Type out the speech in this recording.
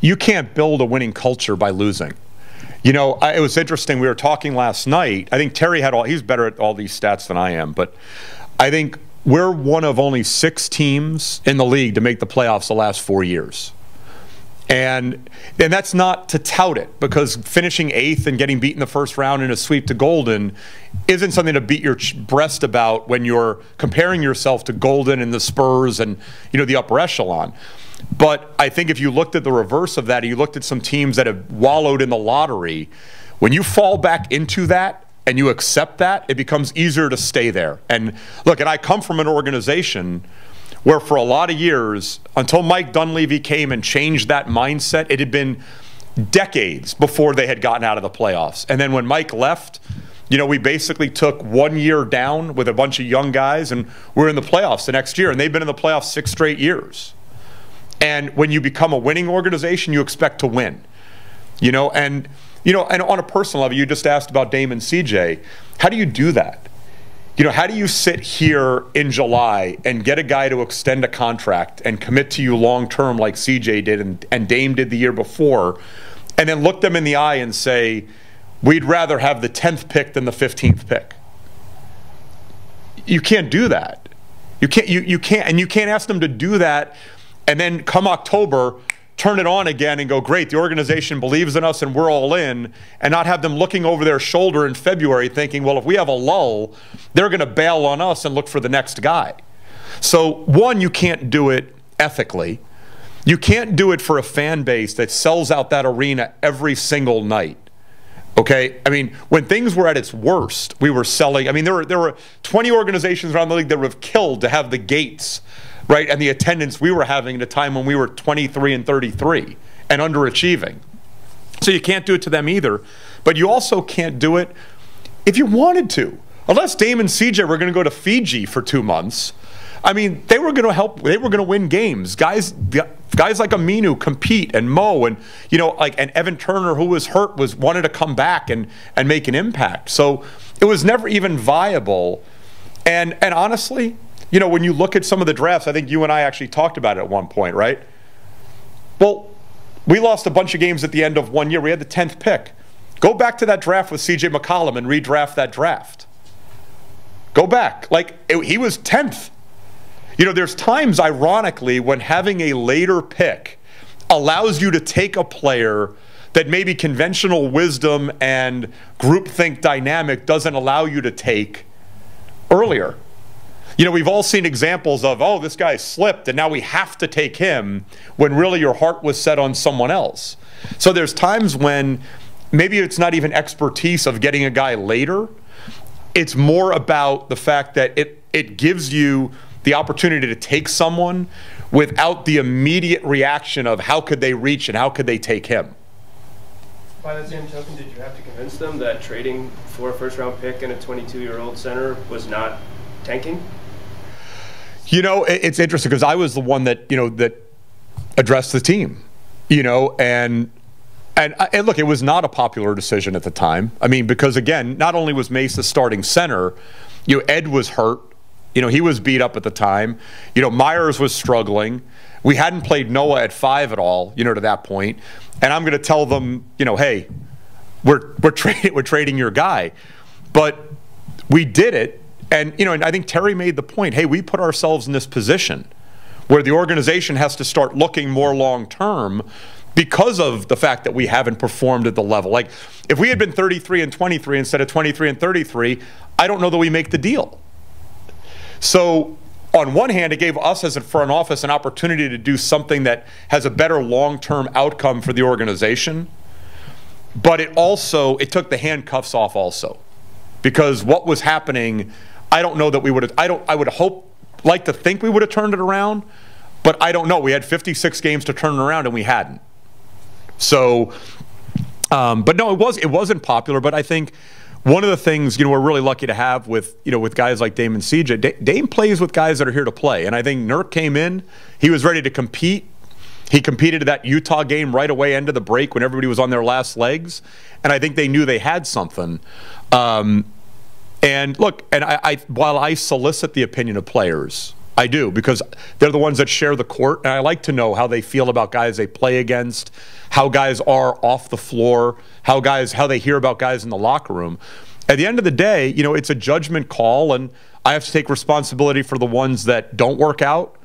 you can't build a winning culture by losing. You know, it was interesting. We were talking last night. I think Terry he's better at all these stats than I am, but I think we're one of only 6 teams in the league to make the playoffs the last 4 years. And that's not to tout it, because finishing 8th and getting beat in the first round in a sweep to Golden isn't something to beat your breast about when you're comparing yourself to Golden and the Spurs and, you know, the upper echelon. But I think if you looked at the reverse of that, and you looked at some teams that have wallowed in the lottery, when you fall back into that and you accept that, it becomes easier to stay there. And look, and I come from an organization where for a lot of years, until Mike Dunleavy came and changed that mindset, it had been decades before they had gotten out of the playoffs. And then when Mike left, you know, we basically took 1 year down with a bunch of young guys, and we're in the playoffs the next year. And they've been in the playoffs 6 straight years. And when you become a winning organization, you expect to win. You know, and on a personal level, you just asked about Dame and CJ. How do you do that? You know, how do you sit here in July and get a guy to extend a contract and commit to you long term like CJ did and Dame did the year before, and then look them in the eye and say, we'd rather have the 10th pick than the 15th pick? You can't do that. You can't ask them to do that and then come October turn it on again and go, great, the organization believes in us and we're all in, and not have them looking over their shoulder in February thinking, well, if we have a lull, they're going to bail on us and look for the next guy. So, one, you can't do it ethically. You can't do it for a fan base that sells out that arena every single night. Okay? I mean, when things were at its worst, we were selling. I mean, there were 20 organizations around the league that would have killed to have the gates, right, and the attendance we were having at a time when we were 23 and 33 and underachieving. So you can't do it to them either. But you also can't do it if you wanted to. Unless Dame and CJ were going to go to Fiji for 2 months, I mean, they were going to help. They were going to win games. Guys like Aminu compete, and Mo, and you know, like, and Evan Turner, who was hurt, wanted to come back and make an impact. So it was never even viable. And honestly, you know, when you look at some of the drafts, I think you and I actually talked about it at one point, right? Well, we lost a bunch of games at the end of 1 year. We had the 10th pick. Go back to that draft with C.J. McCollum and redraft that draft. Go back. He was 10th. You know, there's times, ironically, when having a later pick allows you to take a player that maybe conventional wisdom and groupthink dynamic doesn't allow you to take earlier. You know, we've all seen examples of, oh, this guy slipped and now we have to take him, when really your heart was set on someone else. So there's times when maybe it's not even expertise of getting a guy later. It's more about the fact that it gives you the opportunity to take someone without the immediate reaction of how could they reach and how could they take him. By that same token, did you have to convince them that trading for a first-round pick and a 22-year-old center was not tanking? You know, it's interesting because I was the one that, you know, that addressed the team, you know, and look, it was not a popular decision at the time. I mean, because again, not only was Mace the starting center, you know, Ed was hurt. You know, he was beat up at the time. You know, Myers was struggling. We hadn't played Noah at 5 at all, you know, to that point. And I'm going to tell them, you know, hey, we're trading your guy. But we did it. And, you know, and I think Terry made the point, hey, we put ourselves in this position where the organization has to start looking more long-term because of the fact that we haven't performed at the level. Like, if we had been 33 and 23 instead of 23 and 33, I don't know that we make the deal. So on one hand, it gave us as a front office an opportunity to do something that has a better long-term outcome for the organization. But it took the handcuffs off also. Because what was happening, I don't know that we would have, I would like to think we would have turned it around, but I don't know. We had 56 games to turn it around and we hadn't. So, but no, it wasn't popular, but I think one of the things, you know, we're really lucky to have with, you know, with guys like Dame and CJ, Dame plays with guys that are here to play. And I think Nurk came in, he was ready to compete. He competed at that Utah game right away, end of the break, when everybody was on their last legs. And I think they knew they had something. And look, and while I solicit the opinion of players, I do, because they're the ones that share the court, and I like to know how they feel about guys they play against, how guys are off the floor, how they hear about guys in the locker room. At the end of the day, you know, it's a judgment call, and I have to take responsibility for the ones that don't work out.